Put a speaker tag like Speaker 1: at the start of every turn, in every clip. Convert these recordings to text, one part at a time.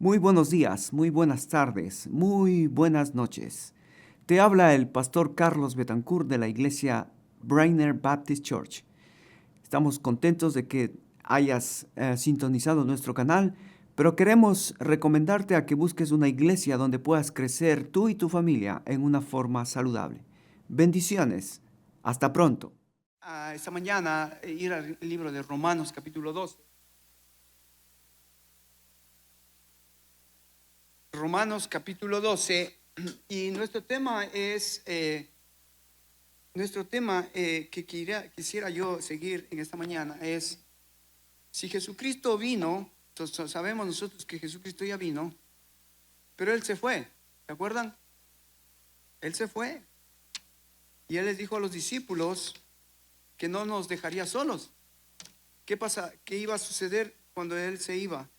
Speaker 1: Muy buenos días, muy buenas tardes, muy buenas noches. Te habla el pastor Carlos Betancourt de la iglesia Brainer Baptist Church. Estamos contentos de que hayas sintonizado nuestro canal, pero queremos recomendarte a que busques una iglesia donde puedas crecer tú y tu familia en una forma saludable. Bendiciones. Hasta pronto.
Speaker 2: Esta mañana ir al libro de Romanos capítulo 12. Romanos capítulo 12 y nuestro tema es, que quisiera yo seguir en esta mañana es, si Jesucristo vino, entonces sabemos nosotros que Jesucristo ya vino, pero Él se fue, ¿se acuerdan? Él se fue y Él les dijo a los discípulos que no nos dejaría solos. ¿Qué pasa? ¿Qué iba a suceder cuando Él se iba?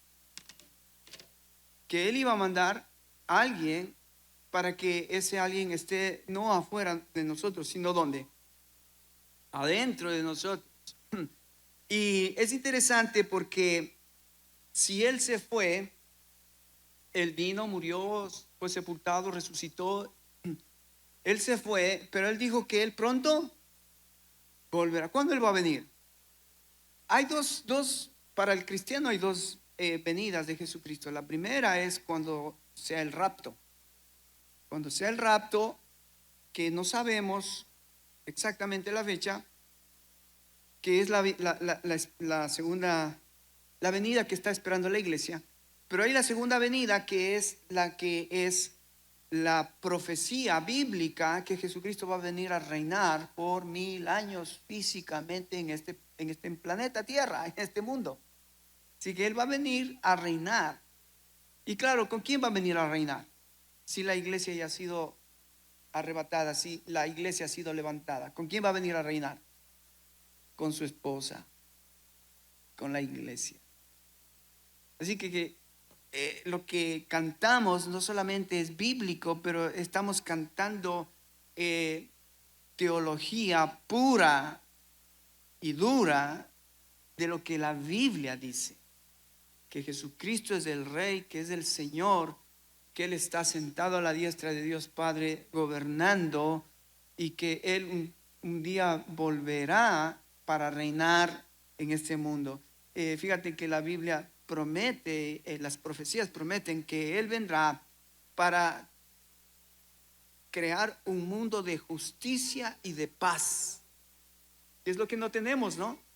Speaker 2: Que Él iba a mandar a alguien para que ese alguien esté no afuera de nosotros, sino ¿dónde? Adentro de nosotros. Y es interesante porque si Él se fue, Él vino, murió, fue sepultado, resucitó. Él se fue, pero Él dijo que Él pronto volverá. ¿Cuándo Él va a venir? Hay para el cristiano hay dos venidas de Jesucristo. La primera es cuando sea el rapto. Cuando sea el rapto, que no sabemos exactamente la fecha, que es la segunda, la venida que está esperando la iglesia. Pero hay la segunda venida que es la profecía bíblica que Jesucristo va a venir a reinar por 1000 años físicamente en este planeta Tierra, en este mundo. Así que Él va a venir a reinar. Y claro, ¿con quién va a venir a reinar? Si la iglesia ya ha sido arrebatada, si la iglesia ha sido levantada, ¿con quién va a venir a reinar? Con su esposa, con la iglesia. Así que lo que cantamos no solamente es bíblico, pero estamos cantando teología pura y dura de lo que la Biblia dice, que Jesucristo es el Rey, que es el Señor, que Él está sentado a la diestra de Dios Padre gobernando y que Él un día volverá para reinar en este mundo. Fíjate que la Biblia promete, las profecías prometen que Él vendrá para crear un mundo de justicia y de paz. Es lo que no tenemos, ¿no?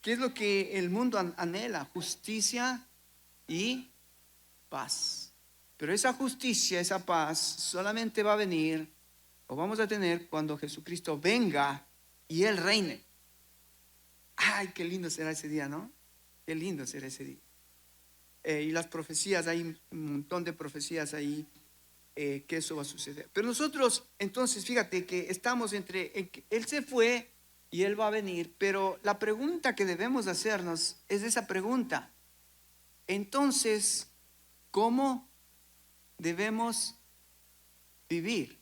Speaker 2: ¿Qué es lo que el mundo anhela? Justicia y paz. Pero esa justicia, esa paz solamente va a venir o vamos a tener cuando Jesucristo venga y Él reine. Ay, qué lindo será ese día, ¿no? Qué lindo será ese día. Y las profecías, hay un montón de profecías ahí que eso va a suceder. Pero nosotros, entonces, fíjate que estamos Él se fue y Él va a venir, pero la pregunta que debemos hacernos es esa pregunta. Entonces, ¿cómo debemos vivir?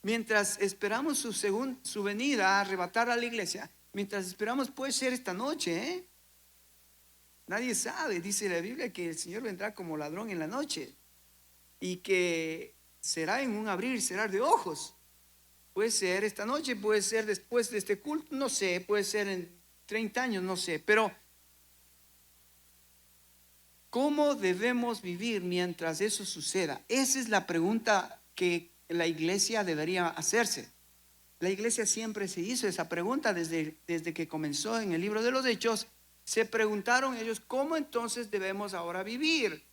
Speaker 2: Mientras esperamos su venida a arrebatar a la iglesia, mientras esperamos, puede ser esta noche, ¿eh? Nadie sabe, dice la Biblia que el Señor vendrá como ladrón en la noche y que será en un abrir y cerrar de ojos. Puede ser esta noche, puede ser después de este culto, no sé, puede ser en 30 años, no sé, pero ¿cómo debemos vivir mientras eso suceda? Esa es la pregunta que la iglesia debería hacerse. La iglesia siempre se hizo esa pregunta desde que comenzó en el libro de los Hechos. Se preguntaron ellos, ¿cómo entonces debemos ahora vivir?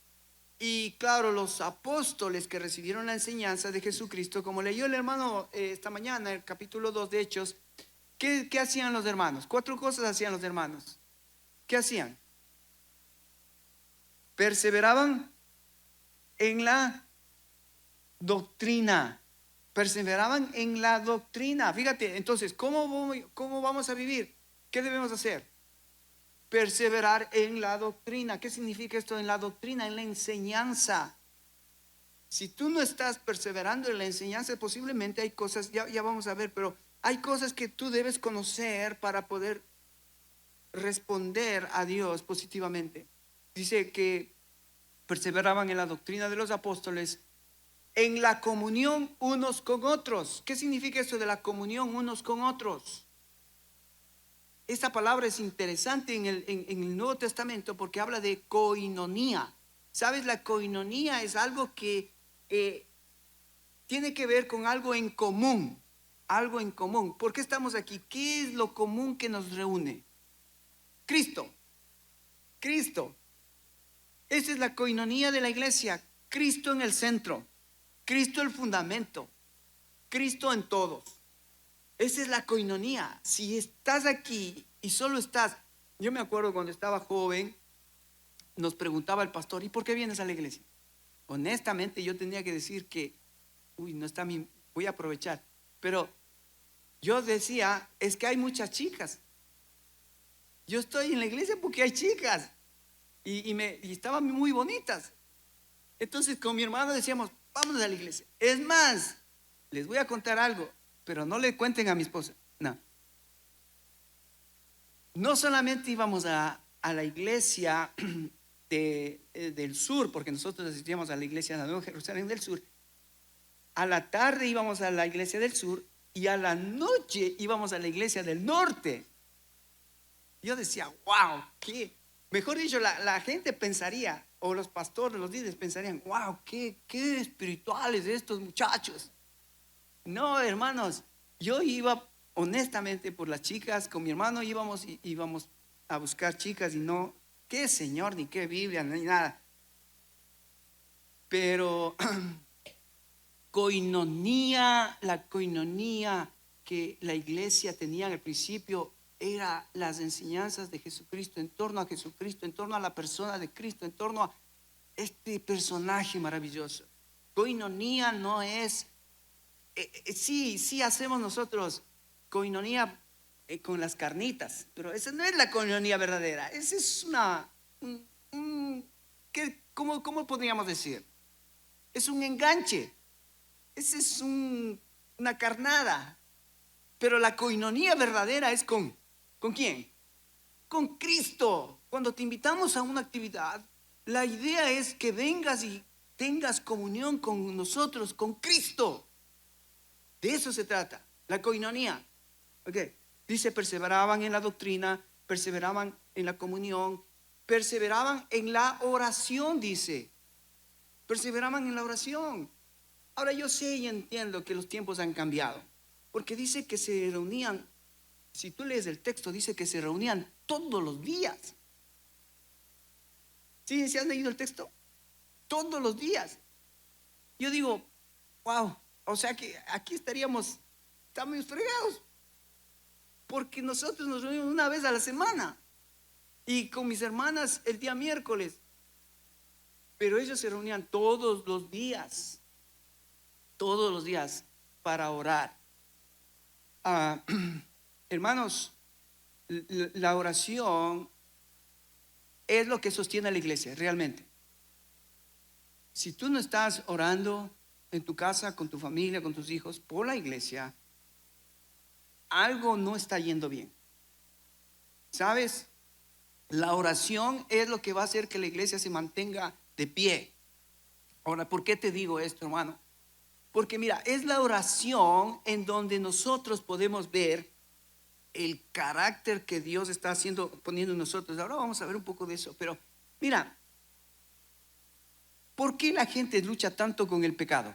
Speaker 2: Y claro, los apóstoles que recibieron la enseñanza de Jesucristo, como leyó el hermano esta mañana, el capítulo 2 de Hechos, ¿qué hacían los hermanos? 4 cosas hacían los hermanos. ¿Qué hacían? Perseveraban en la doctrina. Perseveraban en la doctrina. Fíjate, entonces, ¿cómo vamos a vivir? ¿Qué debemos hacer? Perseverar en la doctrina. ¿Qué significa esto en la doctrina? En la enseñanza. Si tú no estás perseverando en la enseñanza, posiblemente hay cosas, ya vamos a ver, pero hay cosas que tú debes conocer para poder responder a Dios positivamente. Dice que perseveraban en la doctrina de los apóstoles, en la comunión unos con otros. ¿Qué significa eso de la comunión unos con otros? Esta palabra es interesante en el Nuevo Testamento porque habla de koinonía. ¿Sabes? La koinonía es algo que tiene que ver con algo en común. Algo en común. ¿Por qué estamos aquí? ¿Qué es lo común que nos reúne? Cristo. Cristo. Esa es la koinonía de la iglesia. Cristo en el centro. Cristo el fundamento. Cristo en todos. Esa es la koinonía. Si estás aquí y solo estás, yo me acuerdo cuando estaba joven, nos preguntaba el pastor, ¿y por qué vienes a la iglesia? Honestamente yo tenía que decir que, no está mi, voy a aprovechar. Pero yo decía, es que hay muchas chicas. Yo estoy en la iglesia porque hay chicas y estaban muy bonitas. Entonces con mi hermano decíamos, vamos a la iglesia. Es más, les voy a contar algo, pero no le cuenten a mi esposa. No solamente íbamos a la iglesia del sur, porque nosotros asistíamos a la iglesia de la Nueva Jerusalén del sur. A la tarde íbamos a la iglesia del sur y a la noche íbamos a la iglesia del norte. Yo decía, wow, qué, mejor dicho, la gente pensaría, o los pastores, los líderes pensarían, wow, qué espirituales estos muchachos. No, hermanos, yo iba honestamente por las chicas, con mi hermano íbamos a buscar chicas y no, qué Señor, ni qué Biblia, ni nada. Pero la coinonía que la iglesia tenía al principio era las enseñanzas de Jesucristo, en torno a Jesucristo, en torno a la persona de Cristo, en torno a este personaje maravilloso. Coinonía no es, sí hacemos nosotros coinonía con las carnitas, pero esa no es la coinonía verdadera. Esa es ¿cómo podríamos decir? Es un enganche. Esa es una carnada. Pero la coinonía verdadera es ¿con quién? Con Cristo. Cuando te invitamos a una actividad, la idea es que vengas y tengas comunión con nosotros, con Cristo. De eso se trata, la coinonía. Okay. Dice, perseveraban en la doctrina, perseveraban en la comunión, perseveraban en la oración, dice. Perseveraban en la oración. Ahora yo sé y entiendo que los tiempos han cambiado, porque dice que se reunían, si tú lees el texto, dice que se reunían todos los días. ¿Sí? ¿Se han leído el texto? Todos los días. Yo digo, wow, o sea que aquí estamos fregados, porque nosotros nos reunimos una vez a la semana y con mis hermanas el día miércoles, pero ellos se reunían todos los días para orar. Hermanos, la oración es lo que sostiene a la iglesia, realmente. Si tú no estás orando en tu casa, con tu familia, con tus hijos, por la iglesia, algo no está yendo bien. ¿Sabes? La oración es lo que va a hacer que la iglesia se mantenga de pie. Ahora, ¿por qué te digo esto, hermano? Porque mira, es la oración en donde nosotros podemos ver el carácter que Dios está poniendo en nosotros. Ahora vamos a ver un poco de eso. Pero mira, ¿por qué la gente lucha tanto con el pecado?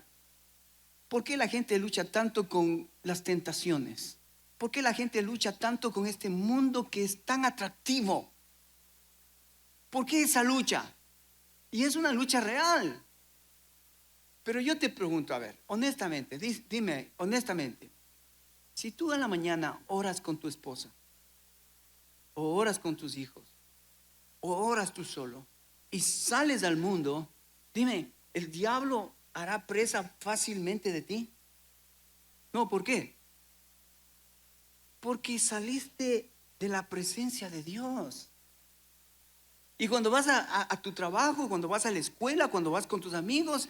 Speaker 2: ¿Por qué la gente lucha tanto con las tentaciones? ¿Por qué la gente lucha tanto con este mundo que es tan atractivo? ¿Por qué esa lucha? Y es una lucha real. Pero yo te pregunto, a ver, honestamente, dime honestamente, si tú en la mañana oras con tu esposa, o oras con tus hijos, o oras tú solo, y sales al mundo, dime, ¿el diablo hará presa fácilmente de ti? No, ¿por qué? Porque saliste de la presencia de Dios. Y cuando vas a tu trabajo, cuando vas a la escuela, cuando vas con tus amigos,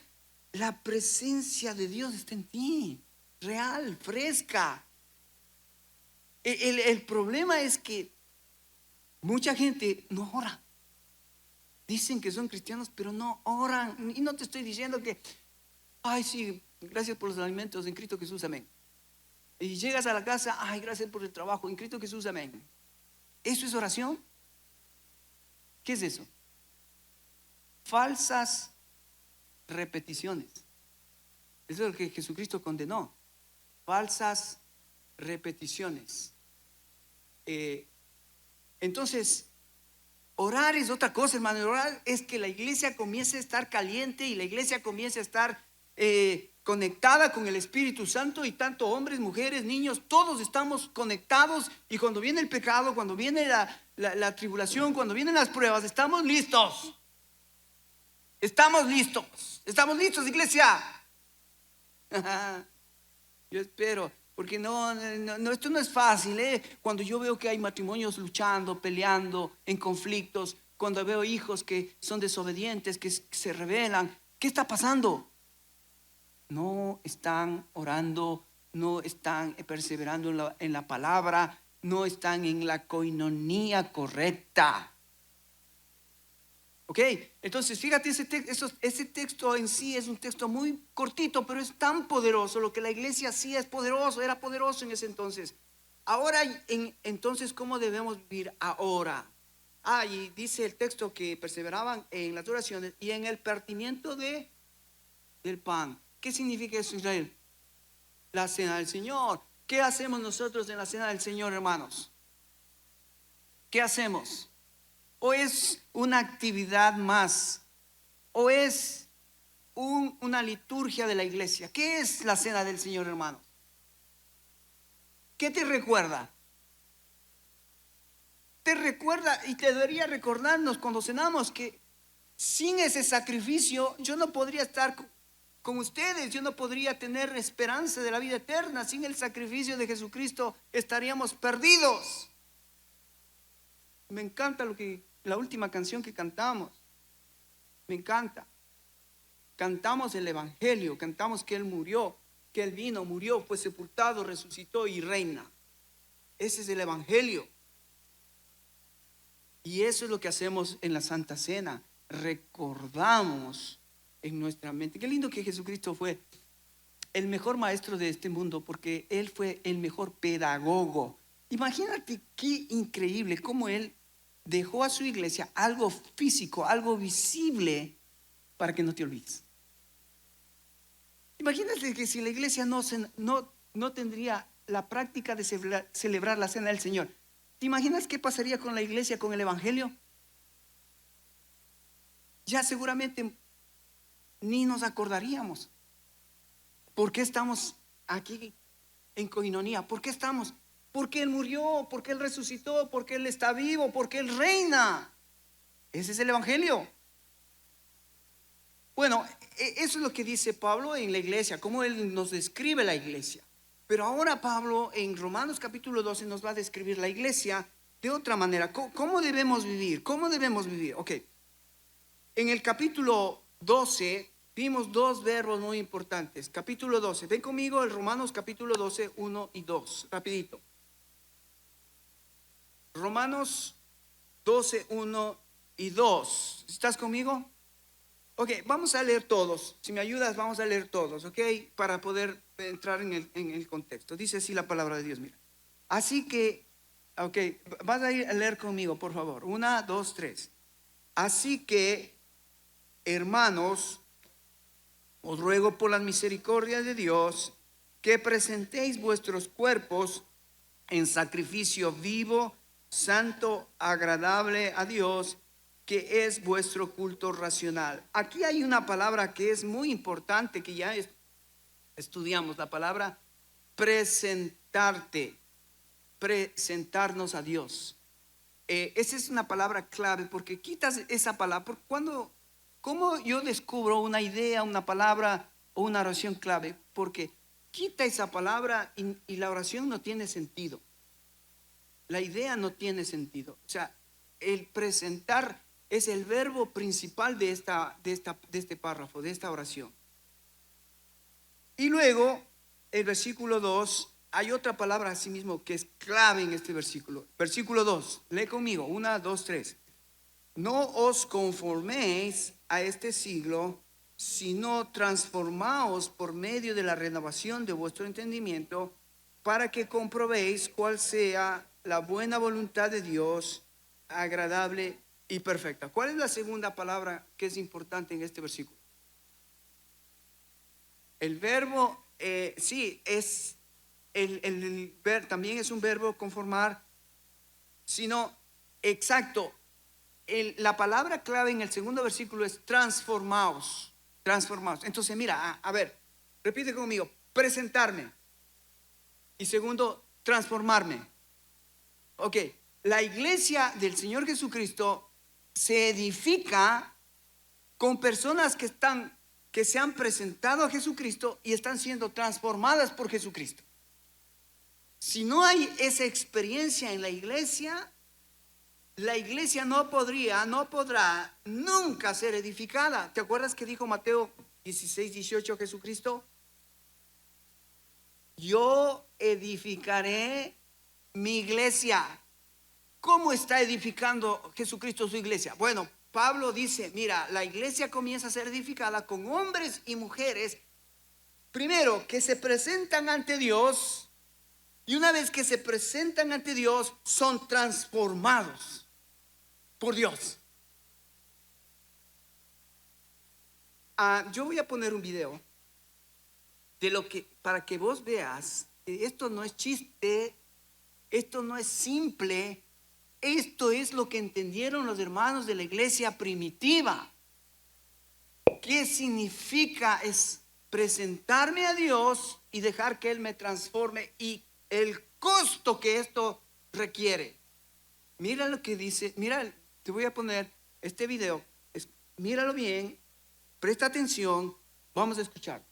Speaker 2: la presencia de Dios está en ti, real, fresca. El problema es que mucha gente no ora. dicen que son cristianos, pero no oran. Y no te estoy diciendo que, ay, sí, gracias por los alimentos en Cristo Jesús, amén. Y llegas a la casa, ay, gracias por el trabajo en Cristo Jesús, amén. ¿Eso es oración? ¿Qué es eso? Falsas repeticiones. Eso es lo que Jesucristo condenó. Falsas repeticiones. Entonces, orar es otra cosa, hermano. Orar es que la iglesia comience a estar caliente y la iglesia comience a estar conectada con el Espíritu Santo, y tanto hombres, mujeres, niños, todos estamos conectados, y cuando viene el pecado, cuando viene la tribulación, cuando vienen las pruebas, estamos listos. Estamos listos, iglesia. Yo espero, porque no, esto no es fácil, Cuando yo veo que hay matrimonios luchando, peleando, en conflictos, cuando veo hijos que son desobedientes, que se rebelan, ¿qué está pasando? No están orando, no están perseverando en la palabra, no están en la coinonía correcta. Ok, entonces fíjate, ese texto en sí es un texto muy cortito, pero es tan poderoso. Lo que la iglesia hacía es poderoso, era poderoso en ese entonces. Ahora, entonces, ¿cómo debemos vivir ahora? Y dice el texto que perseveraban en las oraciones y en el partimiento del pan. ¿Qué significa eso, Israel? La cena del Señor. ¿Qué hacemos nosotros en la cena del Señor, hermanos? ¿Qué hacemos? ¿O es una actividad más? ¿O es una liturgia de la iglesia? ¿Qué es la cena del Señor, hermanos? ¿Qué te recuerda? Te recuerda y te debería recordarnos cuando cenamos que sin ese sacrificio yo no podría estar con ustedes, yo no podría tener esperanza de la vida eterna. Sin el sacrificio de Jesucristo estaríamos perdidos. Me encanta la última canción que cantamos. Me encanta. Cantamos el Evangelio, cantamos que Él murió, que Él vino, murió, fue sepultado, resucitó y reina. Ese es el Evangelio. Y eso es lo que hacemos en la Santa Cena. Recordamos en nuestra mente. Qué lindo que Jesucristo fue el mejor maestro de este mundo, porque Él fue el mejor pedagogo. Imagínate qué increíble cómo Él dejó a su iglesia algo físico, algo visible, para que no te olvides. Imagínate que si la iglesia no tendría la práctica de celebrar la cena del Señor, ¿te imaginas qué pasaría con la iglesia, con el Evangelio? Ya seguramente ni nos acordaríamos. ¿Por qué estamos aquí en coinonía? ¿Por qué estamos? Porque Él murió, porque Él resucitó, porque Él está vivo, porque Él reina. Ese es el Evangelio. Bueno, eso es lo que dice Pablo en la iglesia, cómo él nos describe la iglesia. Pero ahora Pablo en Romanos capítulo 12 nos va a describir la iglesia de otra manera. ¿Cómo debemos vivir? ¿Cómo debemos vivir? Ok. En el capítulo 12 vimos dos verbos muy importantes. Capítulo 12. Ven conmigo el Romanos capítulo 12, 1 y 2. Rapidito. Romanos 12, 1 y 2. ¿Estás conmigo? Ok, vamos a leer todos. Si me ayudas, vamos a leer todos, ok, para poder entrar en el contexto. Dice así la palabra de Dios, mira. Así que, ok, vas a ir a leer conmigo, por favor. 1, 2, 3. Así que, hermanos, os ruego por las misericordias de Dios que presentéis vuestros cuerpos en sacrificio vivo, santo, agradable a Dios, que es vuestro culto racional. Aquí hay una palabra que es muy importante, que ya estudiamos, la palabra presentarte, presentarnos a Dios. Esa es una palabra clave, porque quitas esa palabra. ¿Cómo yo descubro una idea, una palabra o una oración clave? Porque quita esa palabra y la oración no tiene sentido. La idea no tiene sentido. O sea, el presentar es el verbo principal de este párrafo, de esta oración. Y luego, el versículo 2, hay otra palabra asimismo que es clave en este versículo. Versículo 2, lee conmigo, 1, 2, 3. no os conforméis a este siglo, sino transformaos por medio de la renovación de vuestro entendimiento, para que comprobéis cuál sea la buena voluntad de Dios, agradable y perfecta. ¿Cuál es la segunda palabra que es importante en este versículo? El verbo, sí, es también es un verbo conformar, sino exacto. La palabra clave en el segundo versículo es transformaos, transformaos. Entonces mira, a ver, repite conmigo, presentarme. Y segundo, transformarme. Ok, la iglesia del Señor Jesucristo se edifica con personas que se han presentado a Jesucristo y están siendo transformadas por Jesucristo. Si no hay esa experiencia en la iglesia no podrá nunca ser edificada. ¿Te acuerdas que dijo Mateo 16:18 Jesucristo? Yo edificaré mi iglesia. ¿Cómo está edificando Jesucristo su iglesia? Bueno, Pablo dice, mira, la iglesia comienza a ser edificada con hombres y mujeres, primero, que se presentan ante Dios, y una vez que se presentan ante Dios, son transformados por Dios. Yo voy a poner un video de lo que, para que vos veas, esto no es chiste, esto no es simple, esto es lo que entendieron los hermanos de la iglesia primitiva. ¿Qué significa? Es presentarme a Dios y dejar que Él me transforme, y el costo que esto requiere. Mira lo que dice, mira, te voy a poner este video, míralo bien, presta atención, vamos a escuchar.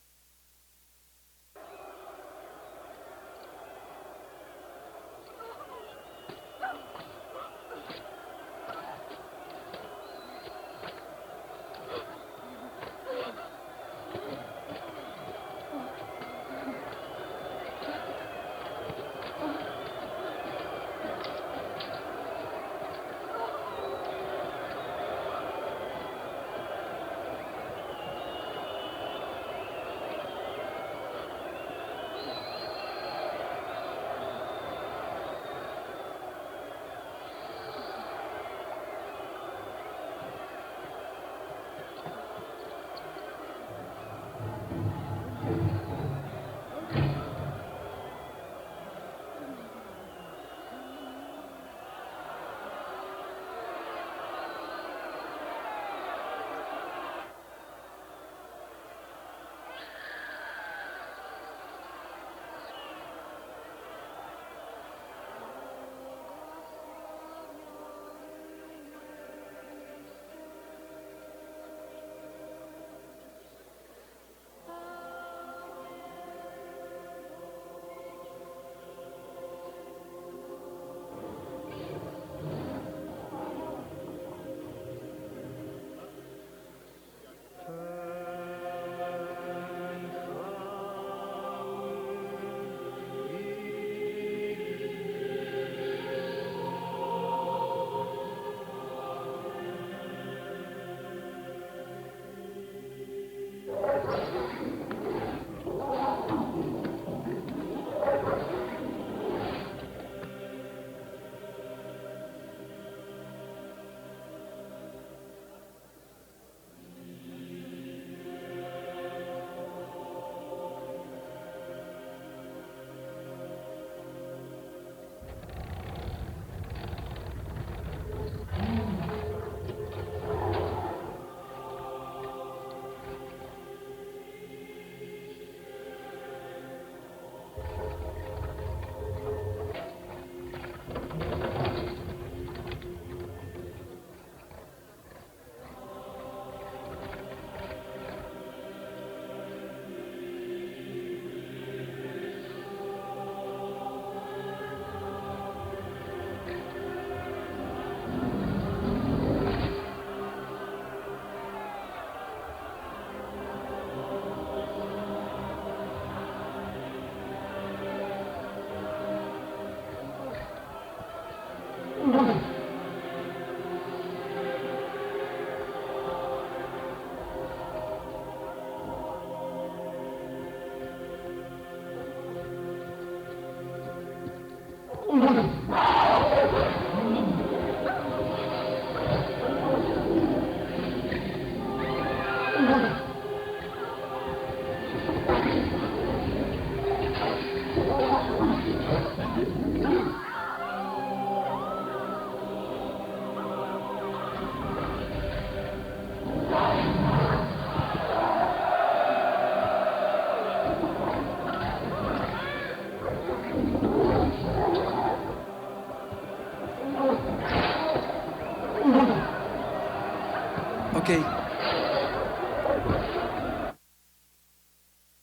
Speaker 2: Ok.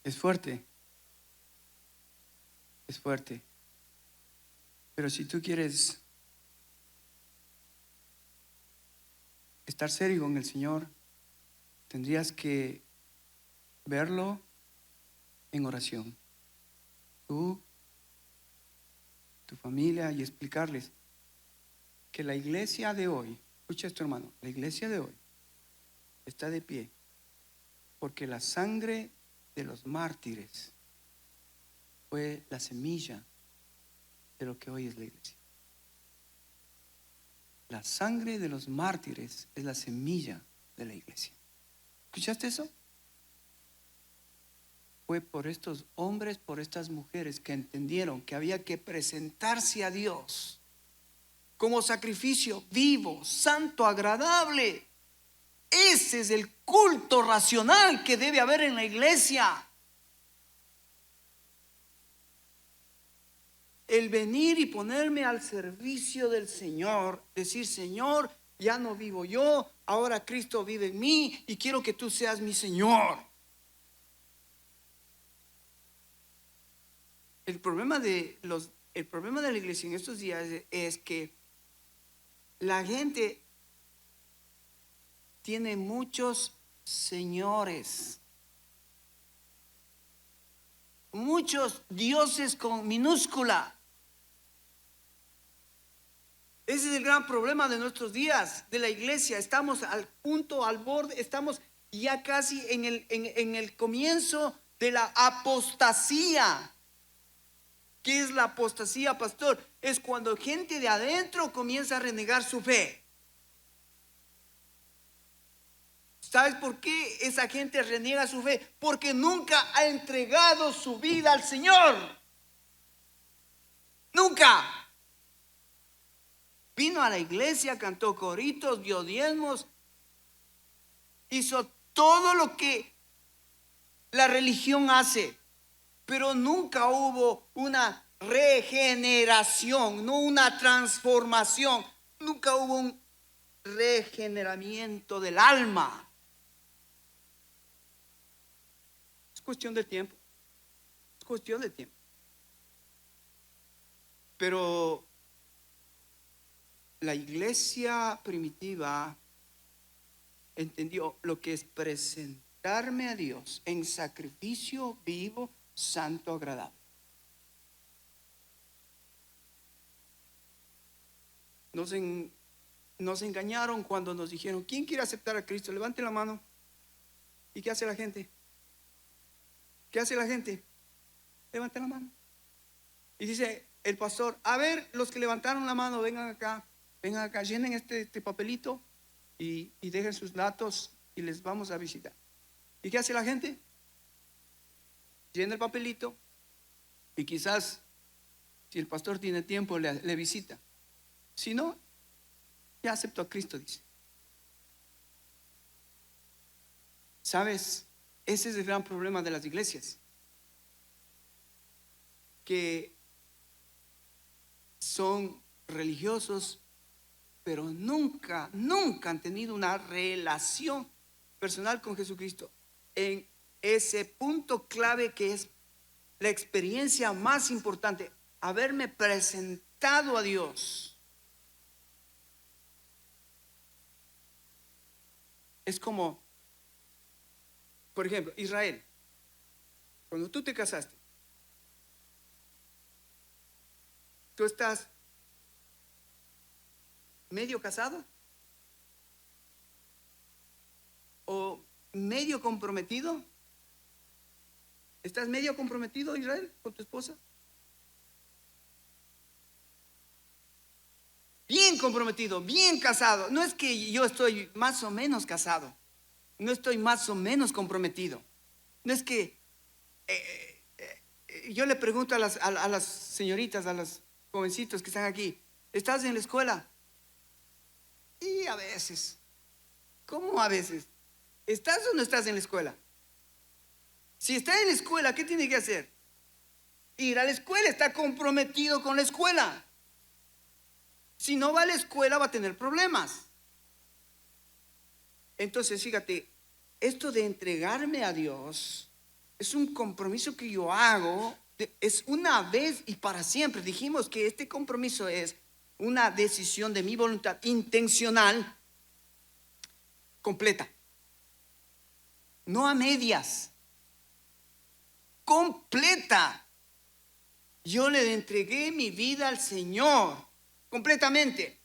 Speaker 2: Es fuerte. Es fuerte. Pero si tú quieres estar serio con el Señor, tendrías que verlo en oración. Tú, tu familia, y explicarles que la iglesia de hoy, escucha esto, hermano, la iglesia de hoy está de pie porque la sangre de los mártires fue la semilla de lo que hoy es la iglesia. La sangre de los mártires es la semilla de la iglesia. ¿Escuchaste eso? Fue por estos hombres, por estas mujeres que entendieron que había que presentarse a Dios como sacrificio vivo, santo, agradable. Ese es el culto racional que debe haber en la iglesia. El venir y ponerme al servicio del Señor, decir, Señor, ya no vivo yo, ahora Cristo vive en mí y quiero que tú seas mi Señor. El problema de la iglesia en estos días es que la gente tiene muchos señores, muchos dioses con minúscula. Ese es el gran problema de nuestros días, de la iglesia. Estamos al punto, al borde, estamos ya casi en el comienzo de la apostasía. ¿Qué es la apostasía, pastor? Es cuando gente de adentro comienza a renegar su fe. ¿Sabes por qué esa gente reniega su fe? Porque nunca ha entregado su vida al Señor. Nunca. Vino a la iglesia, cantó coritos, dio diezmos, hizo todo lo que la religión hace, pero nunca hubo una regeneración, no una transformación, nunca hubo un regeneramiento del alma. Es cuestión de tiempo, es cuestión de tiempo. Pero la iglesia primitiva entendió lo que es presentarme a Dios en sacrificio vivo, santo, agradable. Nos engañaron cuando nos dijeron, ¿quién quiere aceptar a Cristo? Levante la mano. ¿Y qué hace la gente? ¿Qué hace la gente? Levante la mano. Y dice el pastor, a ver, los que levantaron la mano, vengan acá, llenen este papelito y dejen sus datos y les vamos a visitar. ¿Y qué hace la gente? Llena el papelito y quizás, si el pastor tiene tiempo, le visita. Si no, ya aceptó a Cristo, dice. ¿Sabes? Ese es el gran problema de las iglesias, que son religiosos, pero nunca han tenido una relación personal con Jesucristo en ese punto clave que es la experiencia más importante, haberme presentado a Dios. Es como, por ejemplo, Israel, cuando tú te casaste, tú estás medio casado o medio comprometido. ¿Estás medio comprometido, Israel, con tu esposa? Bien comprometido, bien casado. No es que yo estoy más o menos casado. no estoy más o menos comprometido. No es que yo le pregunto a las señoritas, a los jovencitos que están aquí, ¿estás en la escuela? Y a veces, ¿cómo a veces? ¿Estás o no estás en la escuela? Si está en la escuela, ¿qué tiene que hacer? Ir a la escuela, está comprometido con la escuela. Si no va a la escuela va a tener problemas. Entonces, fíjate, esto de entregarme a Dios es un compromiso que yo hago, es una vez y para siempre. Dijimos que este compromiso es una decisión de mi voluntad intencional, completa, no a medias, completa. Yo le entregué mi vida al Señor completamente.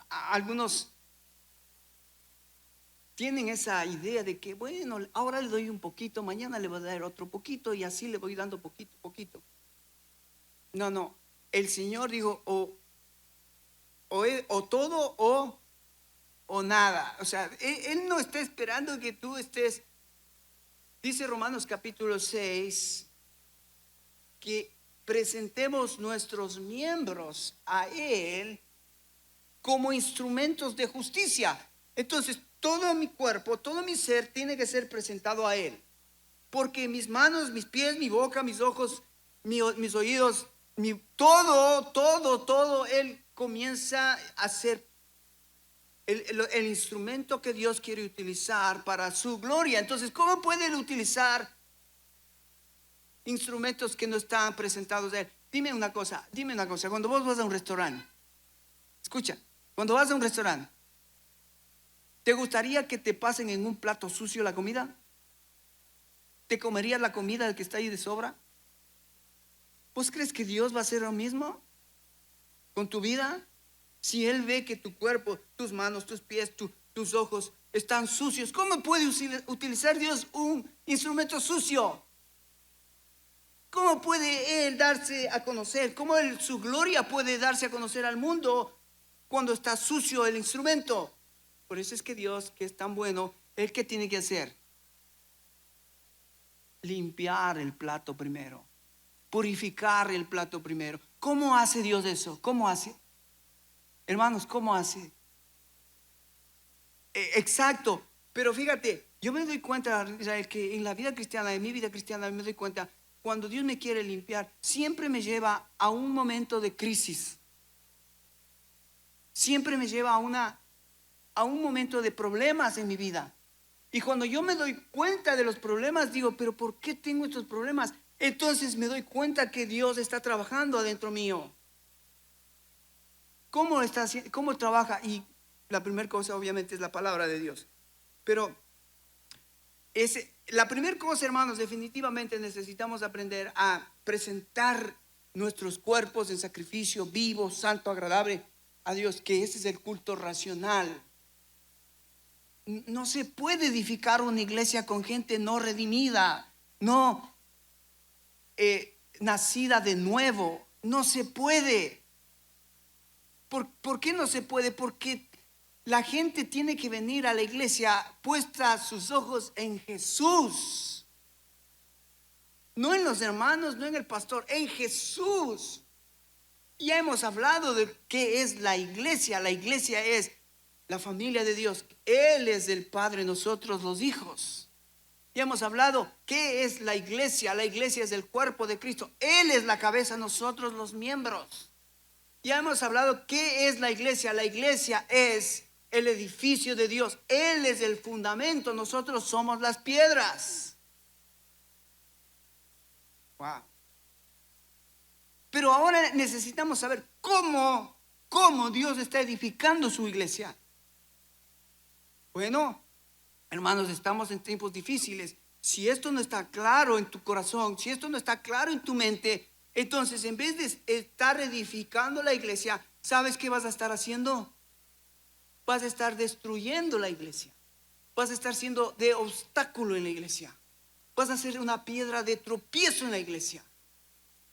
Speaker 2: Algunos tienen esa idea de que, bueno, ahora le doy un poquito, mañana le voy a dar otro poquito y así le voy dando poquito a poquito. No, no. El Señor dijo o todo o nada. O sea, Él no está esperando que tú estés. Dice Romanos capítulo 6 que presentemos nuestros miembros a Él como instrumentos de justicia. Entonces, todo mi cuerpo, todo mi ser tiene que ser presentado a Él. Porque mis manos, mis pies, mi boca, mis ojos, mis oídos, todo, Él comienza a ser el instrumento que Dios quiere utilizar para su gloria. Entonces, ¿cómo puede Él utilizar instrumentos que no están presentados a Él? Dime una cosa, cuando vos vas a un restaurante, escucha, cuando vas a un restaurante, ¿te gustaría que te pasen en un plato sucio la comida? ¿Te comerías la comida del que está ahí de sobra? ¿Vos crees que Dios va a hacer lo mismo con tu vida? Si Él ve que tu cuerpo, tus manos, tus pies, tus ojos están sucios, ¿cómo puede utilizar Dios un instrumento sucio? ¿Cómo puede Él darse a conocer? ¿Cómo su gloria puede darse a conocer al mundo cuando está sucio el instrumento? Por eso es que Dios, que es tan bueno, ¿Él qué tiene que hacer? Limpiar el plato primero, purificar el plato primero. ¿Cómo hace Dios eso? ¿Cómo hace? Hermanos, ¿cómo hace? Exacto, pero fíjate, yo me doy cuenta, Israel, que en la vida cristiana, en mi vida cristiana, me doy cuenta, cuando Dios me quiere limpiar, siempre me lleva a un momento de crisis. Siempre me lleva a un momento de problemas en mi vida. Y cuando yo me doy cuenta de los problemas, digo, pero ¿por qué tengo estos problemas? Entonces me doy cuenta que Dios está trabajando adentro mío. ¿Cómo trabaja? Y la primera cosa obviamente es la palabra de Dios. Pero la primera cosa, hermanos, definitivamente necesitamos aprender a presentar nuestros cuerpos en sacrificio vivo, santo, agradable a Dios, que ese es el culto racional. No se puede edificar una iglesia con gente no redimida, no nacida de nuevo. No se puede. ¿Por qué no se puede? Porque la gente tiene que venir a la iglesia puesta sus ojos en Jesús. No en los hermanos, no en el pastor, en Jesús. Ya hemos hablado de qué es la iglesia. La iglesia es la familia de Dios. Él es el Padre, nosotros los hijos. Ya hemos hablado qué es la iglesia. La iglesia es el cuerpo de Cristo. Él es la cabeza, nosotros los miembros. Ya hemos hablado qué es la iglesia. La iglesia es el edificio de Dios. Él es el fundamento. Nosotros somos las piedras. Wow. Pero ahora necesitamos saber cómo Dios está edificando su iglesia. Bueno, hermanos, estamos en tiempos difíciles. Si esto no está claro en tu corazón, si esto no está claro en tu mente, entonces en vez de estar edificando la iglesia, ¿sabes qué vas a estar haciendo? Vas a estar destruyendo la iglesia. Vas a estar siendo de obstáculo en la iglesia. Vas a ser una piedra de tropiezo en la iglesia.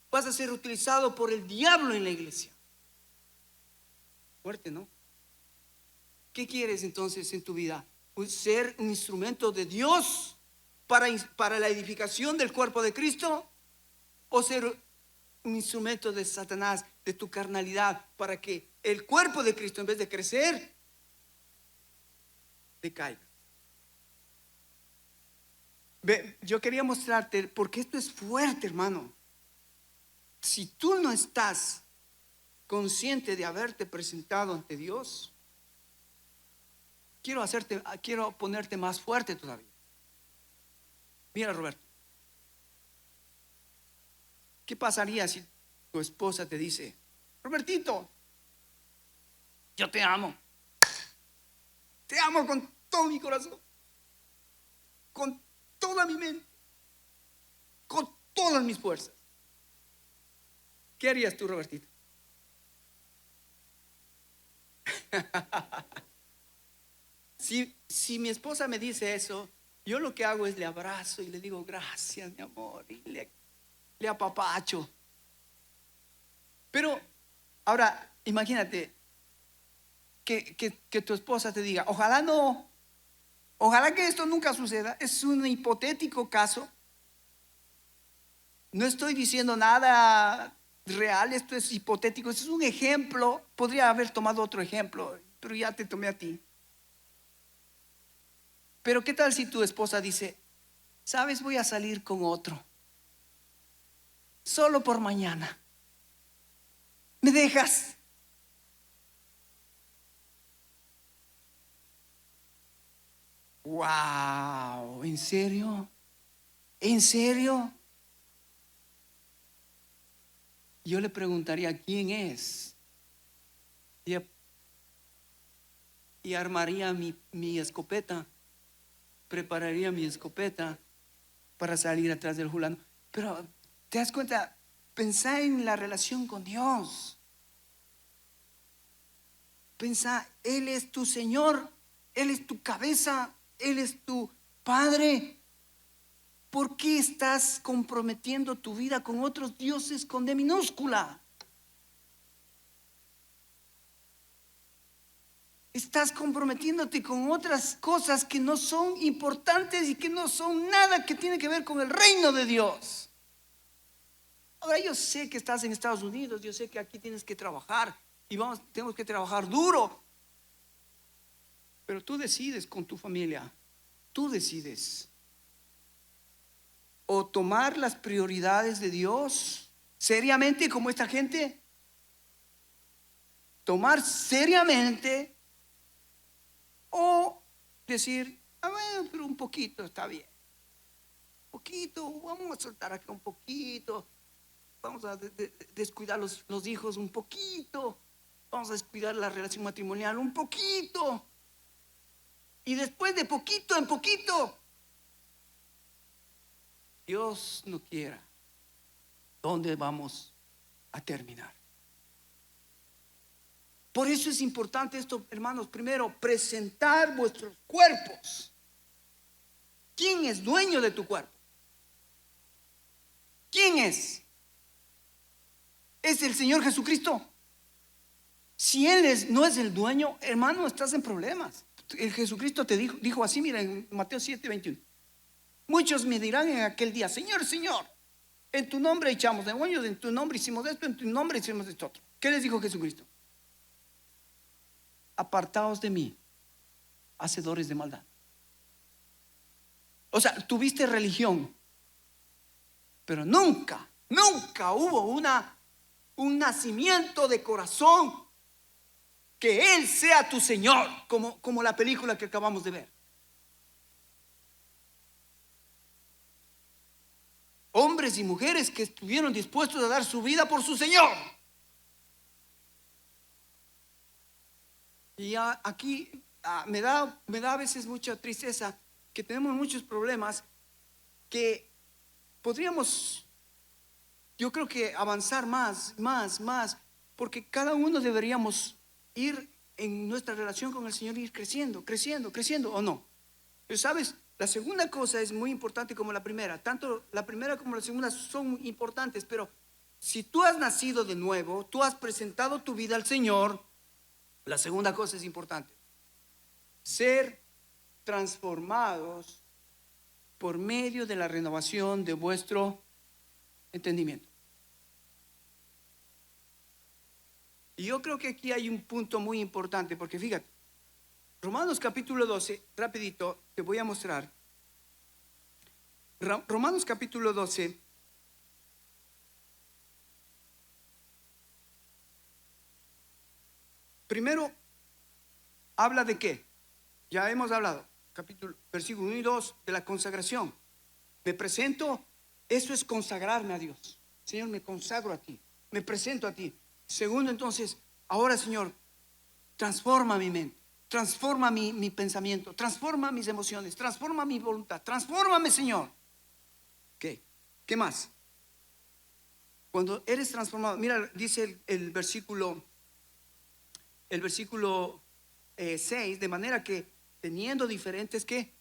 Speaker 2: Vas a ser utilizado por el diablo en la iglesia. Fuerte, ¿no? ¿Qué quieres entonces en tu vida? Pues ser un instrumento de Dios para la edificación del cuerpo de Cristo, o ser un instrumento de Satanás, de tu carnalidad, para que el cuerpo de Cristo, en vez de crecer, decaiga. Ve, yo quería mostrarte, porque esto es fuerte, hermano. Si tú no estás consciente de haberte presentado ante Dios, quiero ponerte más fuerte todavía. Mira, Roberto, ¿qué pasaría si tu esposa te dice: Robertito, yo te amo con todo mi corazón, con toda mi mente, con todas mis fuerzas? ¿Qué harías tú, Robertito? Si mi esposa me dice eso, yo lo que hago es le abrazo y le digo: gracias, mi amor, y le apapacho. Pero ahora imagínate que tu esposa te diga: ojalá no, ojalá que esto nunca suceda. Es un hipotético caso. No estoy diciendo nada real, esto es hipotético, esto es un ejemplo. Podría haber tomado otro ejemplo, pero ya te tomé a ti. Pero ¿qué tal si tu esposa dice: sabes, voy a salir con otro, solo por mañana, ¿me dejas? Wow, ¿en serio? ¿En serio? Yo le preguntaría: ¿quién es? Y armaría mi escopeta, prepararía mi escopeta para salir atrás del fulano. Pero te das cuenta, pensá en la relación con Dios. Pensá, Él es tu Señor, Él es tu cabeza, Él es tu Padre. ¿Por qué estás comprometiendo tu vida con otros dioses con D minúscula? Estás comprometiéndote con otras cosas que no son importantes y que no son nada que tiene que ver con el reino de Dios. Ahora, yo sé que estás en Estados Unidos, yo sé que aquí tienes que trabajar y tenemos que trabajar duro. Pero tú decides con tu familia, tú decides o tomar las prioridades de Dios seriamente, como esta gente, tomar seriamente, o decir: a ver, pero un poquito está bien, un poquito, vamos a soltar acá un poquito, vamos a descuidar los hijos un poquito, vamos a descuidar la relación matrimonial un poquito, y después de poquito en poquito, Dios no quiera, ¿dónde vamos a terminar? Por eso es importante esto, hermanos. Primero, presentar vuestros cuerpos. ¿Quién es dueño de tu cuerpo? ¿Quién es? ¿Es el Señor Jesucristo? Si Él no es el dueño, hermano, estás en problemas. El Jesucristo te dijo así, mira, en Mateo 7:21. Muchos me dirán en aquel día: Señor, Señor, en tu nombre echamos demonios, en tu nombre hicimos esto, en tu nombre hicimos esto otro. ¿Qué les dijo Jesucristo? Apartaos de mí, hacedores de maldad. O sea, tuviste religión, pero nunca hubo un nacimiento de corazón que Él sea tu Señor, como la película que acabamos de ver. Hombres y mujeres que estuvieron dispuestos a dar su vida por su Señor. Y aquí me da a veces mucha tristeza que tenemos muchos problemas que podríamos, yo creo que avanzar más, porque cada uno deberíamos ir en nuestra relación con el Señor, ir creciendo, ¿o no? Pero sabes, la segunda cosa es muy importante como la primera. Tanto la primera como la segunda son importantes, pero si tú has nacido de nuevo, tú has presentado tu vida al Señor, la segunda cosa es importante. ser transformados por medio de la renovación de vuestro entendimiento. Y yo creo que aquí hay un punto muy importante, porque fíjate, Romanos capítulo 12, rapidito, te voy a mostrar. Romanos capítulo 12. Primero, habla de qué. Ya hemos hablado, versículo 1 y 2, de la consagración. Me presento, eso es consagrarme a Dios. Señor, me consagro a ti, me presento a ti. Segundo, entonces, ahora, Señor, transforma mi mente, transforma mi pensamiento, transforma mis emociones, transforma mi voluntad, transfórmame, Señor. ¿Qué más? Cuando eres transformado, mira, dice el versículo 6, de manera que teniendo diferentes ¿qué?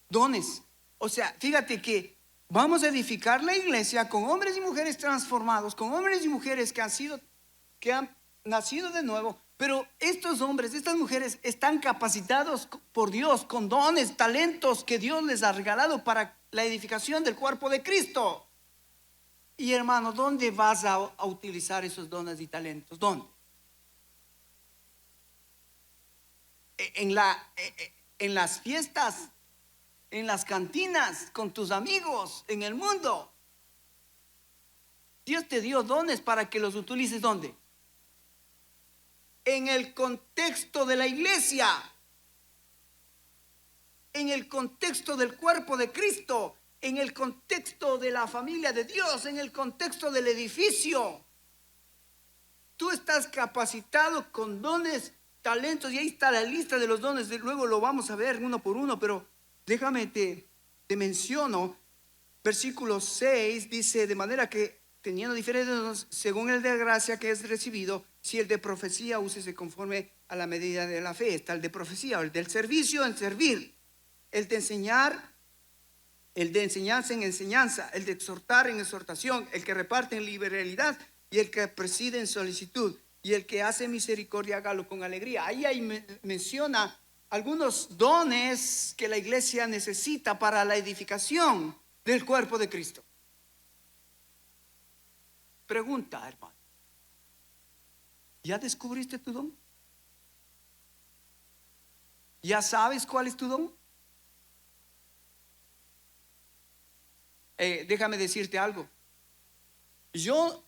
Speaker 2: Dones. O sea, fíjate que vamos a edificar la iglesia con hombres y mujeres transformados, con hombres y mujeres que han nacido de nuevo. Pero estos hombres, estas mujeres están capacitados por Dios con dones, talentos que Dios les ha regalado para la edificación del cuerpo de Cristo. Y hermano, ¿dónde vas a utilizar esos dones y talentos? ¿Dónde? En las fiestas, en las cantinas, con tus amigos, en el mundo. Dios te dio dones para que los utilices ¿dónde? En el contexto de la iglesia, en el contexto del cuerpo de Cristo, en el contexto de la familia de Dios, en el contexto del edificio. Tú estás capacitado con dones, talentos, y ahí está la lista de los dones. Luego lo vamos a ver uno por uno, pero déjame te menciono. Versículo 6 dice: de manera que teniendo diferentes dones, según el de gracia que es recibido, si el de profecía, úsese conforme a la medida de la fe. Está el de profecía, el del servicio en servir, el de enseñar, el de enseñanza en enseñanza, el de exhortar en exhortación, el que reparte en liberalidad y el que preside en solicitud, y el que hace misericordia hágalo con alegría. Ahí menciona algunos dones que la iglesia necesita para la edificación del cuerpo de Cristo. Pregunta, hermano, ¿ya descubriste tu don? ¿Ya sabes cuál es tu don? Déjame decirte algo. Yo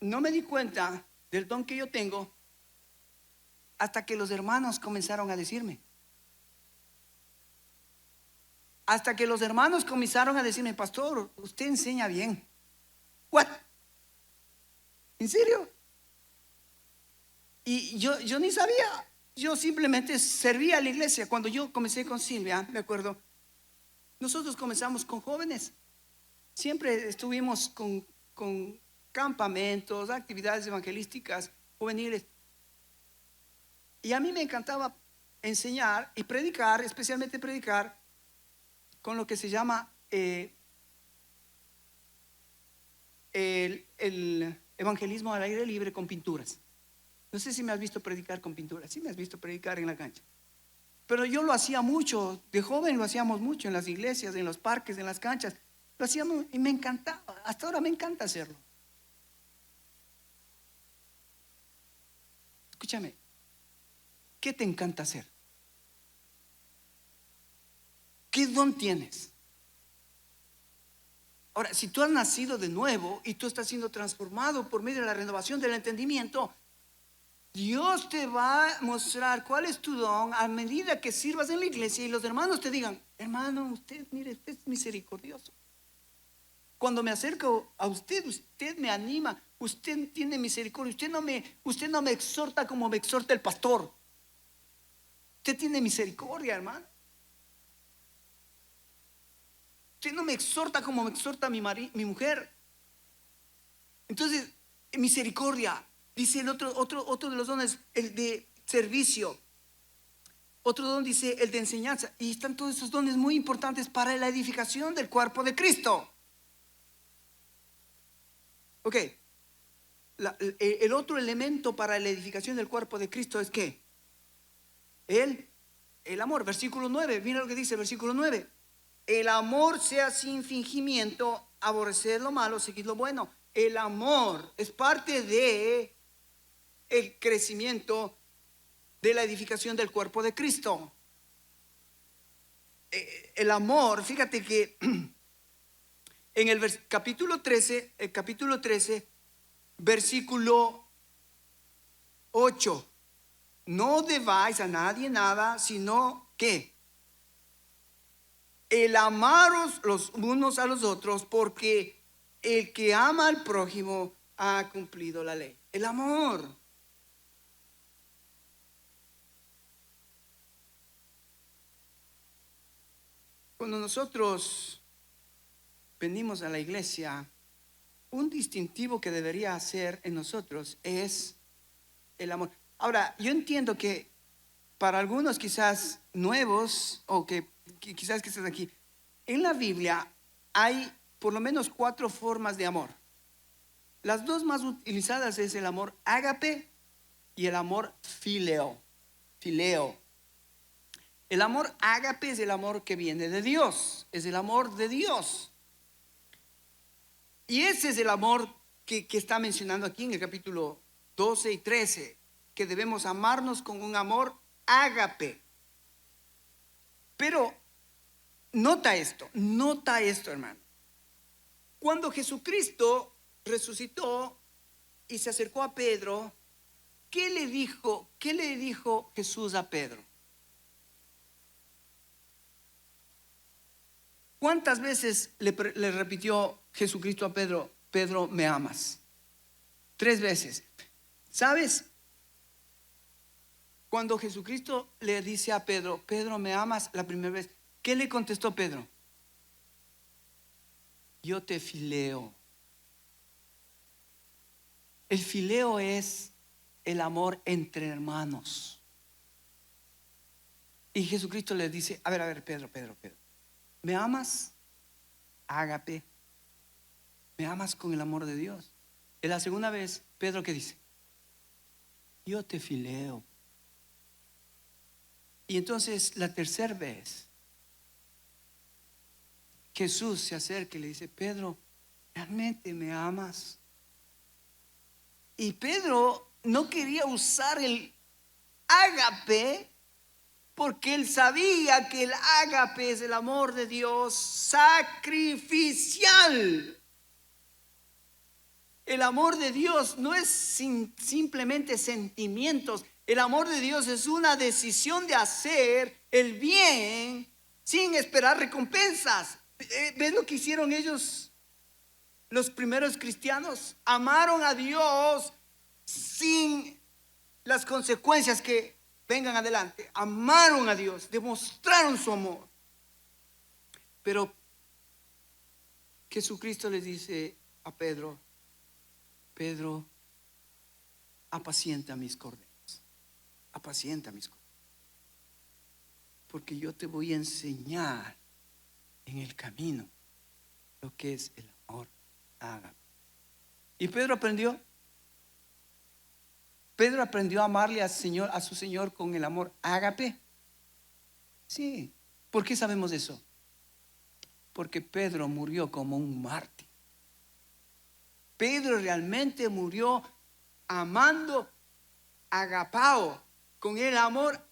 Speaker 2: no me di cuenta del don que yo tengo hasta que los hermanos comenzaron a decirme. Hasta que los hermanos comenzaron a decirme: pastor, usted enseña bien. ¿What? ¿En serio? Y yo ni sabía. Yo simplemente servía a la iglesia. Cuando yo comencé con Silvia, me acuerdo, nosotros comenzamos con jóvenes. Siempre estuvimos con campamentos, actividades evangelísticas juveniles. Y a mí me encantaba enseñar y predicar, especialmente predicar con lo que se llama el evangelismo al aire libre con pinturas. No sé si me has visto predicar con pinturas. Sí, me has visto predicar en la cancha. Pero yo lo hacía mucho, de joven lo hacíamos mucho en las iglesias, en los parques, en las canchas. Lo hacíamos y me encantaba. Hasta ahora me encanta hacerlo. Escúchame, ¿qué te encanta hacer? ¿Qué don tienes? Ahora, si tú has nacido de nuevo y tú estás siendo transformado por medio de la renovación del entendimiento, Dios te va a mostrar cuál es tu don a medida que sirvas en la iglesia y los hermanos te digan: hermano, usted, mire, usted es misericordioso. Cuando me acerco a usted, usted me anima, usted tiene misericordia, usted no me exhorta como me exhorta el pastor. Usted tiene misericordia, hermano. Usted no me exhorta como me exhorta mi mujer. Entonces, misericordia. Dice el otro de los dones, el de servicio. Otro don dice el de enseñanza. Y están todos esos dones muy importantes para la edificación del cuerpo de Cristo. Ok. El otro elemento para la edificación del cuerpo de Cristo es ¿qué? el amor. Versículo 9, mira lo que dice versículo 9. El amor sea sin fingimiento, aborrecer lo malo, seguir lo bueno. El amor es parte de el crecimiento de la edificación del cuerpo de Cristo. El amor, fíjate que en el capítulo 13, versículo 8, no debáis a nadie nada, sino que el amaros los unos a los otros, porque el que ama al prójimo ha cumplido la ley. El amor. Cuando nosotros venimos a la iglesia, un distintivo que debería hacer en nosotros es el amor. Ahora, yo entiendo que para algunos quizás nuevos o que quizás que están aquí, en la Biblia hay por lo menos 4 formas de amor. Las dos más utilizadas es el amor ágape y el amor fileo. El amor ágape es el amor que viene de Dios, es el amor de Dios. Y ese es el amor que está mencionando aquí en el capítulo 12 y 13, que debemos amarnos con un amor ágape. Pero nota esto, hermano. Cuando Jesucristo resucitó y se acercó a Pedro, ¿qué le dijo Jesús a Pedro? ¿Cuántas veces le repitió Jesucristo a Pedro, Pedro, me amas? 3 veces. ¿Sabes? Cuando Jesucristo le dice a Pedro, Pedro, ¿me amas? La primera vez, ¿qué le contestó Pedro? Yo te fileo. El fileo es el amor entre hermanos. Y Jesucristo le dice, a ver, Pedro, ¿me amas? Ágape. ¿Me amas con el amor de Dios? En la segunda vez, Pedro, ¿qué dice? Yo te fileo. Y entonces la tercera vez, Jesús se acerca y le dice, Pedro, ¿realmente me amas? Y Pedro no quería usar el ágape porque él sabía que el ágape es el amor de Dios sacrificial. El amor de Dios no es simplemente sentimientos. El amor de Dios es una decisión de hacer el bien sin esperar recompensas. ¿Ves lo que hicieron ellos, los primeros cristianos? Amaron a Dios sin las consecuencias que vengan adelante. Amaron a Dios, demostraron su amor. Pero Jesucristo les dice a Pedro, Pedro, apacienta mis corderos. Apacienta mis corderos. Porque yo te voy a enseñar en el camino lo que es el amor ágape. Y Pedro aprendió. Pedro aprendió a amarle al Señor, a su Señor con el amor ágape. Sí. ¿Por qué sabemos eso? Porque Pedro murió como un mártir. Pedro realmente murió amando, agapao, con el amor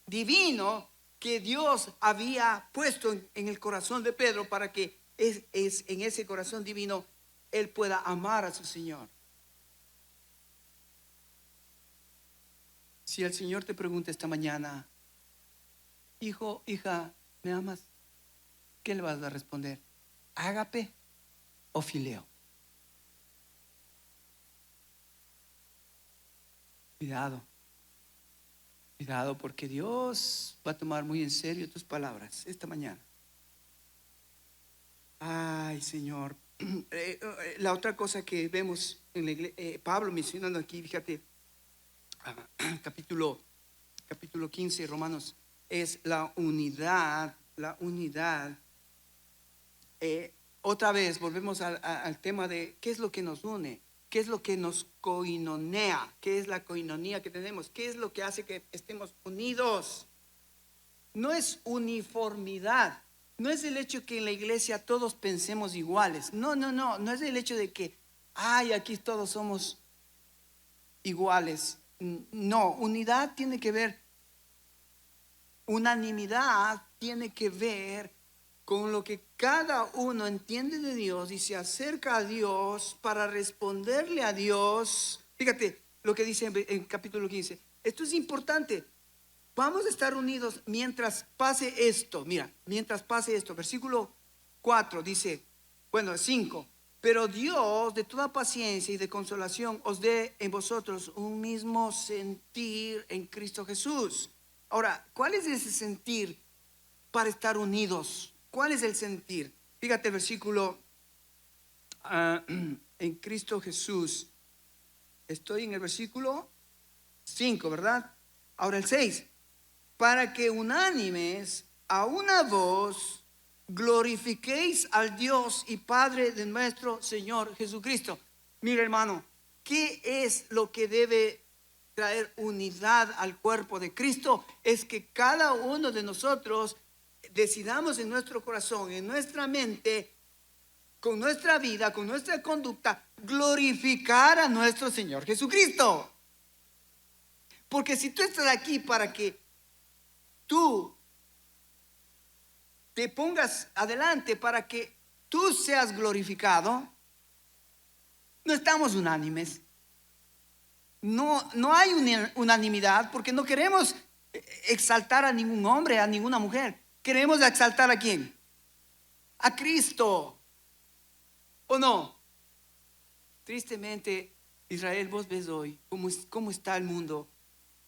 Speaker 2: divino que Dios había puesto en el corazón de Pedro para que en ese corazón divino él pueda amar a su Señor. Si el Señor te pregunta esta mañana, hijo, hija, ¿me amas? ¿Qué le vas a responder? ¿Ágape o fileo? Cuidado, porque Dios va a tomar muy en serio tus palabras esta mañana. Ay, Señor. La otra cosa que vemos en la iglesia, Pablo mencionando aquí, fíjate, capítulo 15, Romanos, es la unidad. Otra vez volvemos al tema de qué es lo que nos une. ¿Qué es lo que nos coinonea? ¿Qué es la coinonía que tenemos? ¿Qué es lo que hace que estemos unidos? No es uniformidad. No es el hecho que en la iglesia todos pensemos iguales. No, no, no. No es el hecho de que, ay, aquí todos somos iguales. No, unidad tiene que ver, unanimidad tiene que ver con lo que cada uno entiende de Dios y se acerca a Dios para responderle a Dios. Fíjate lo que dice en capítulo 15. Esto es importante. Vamos a estar unidos mientras pase esto. Mira, mientras pase esto. Versículo 4 dice, bueno, 5. Pero Dios de toda paciencia y de consolación os dé en vosotros un mismo sentir en Cristo Jesús. Ahora, ¿cuál es ese sentir para estar unidos? ¿Cuál es el sentir? Fíjate el versículo en Cristo Jesús. Estoy en el versículo 5, ¿verdad? Ahora el 6. Para que unánimes a una voz glorifiquéis al Dios y Padre de nuestro Señor Jesucristo. Mira, hermano, ¿qué es lo que debe traer unidad al cuerpo de Cristo? Es que cada uno de nosotros decidamos en nuestro corazón, en nuestra mente, con nuestra vida, con nuestra conducta, glorificar a nuestro Señor Jesucristo. Porque si tú estás aquí para que tú te pongas adelante, para que tú seas glorificado, no estamos unánimes. No hay unanimidad porque no queremos exaltar a ningún hombre, a ninguna mujer. Queremos exaltar ¿a quién? A Cristo. ¿O no? Tristemente, Israel, vos ves hoy cómo está el mundo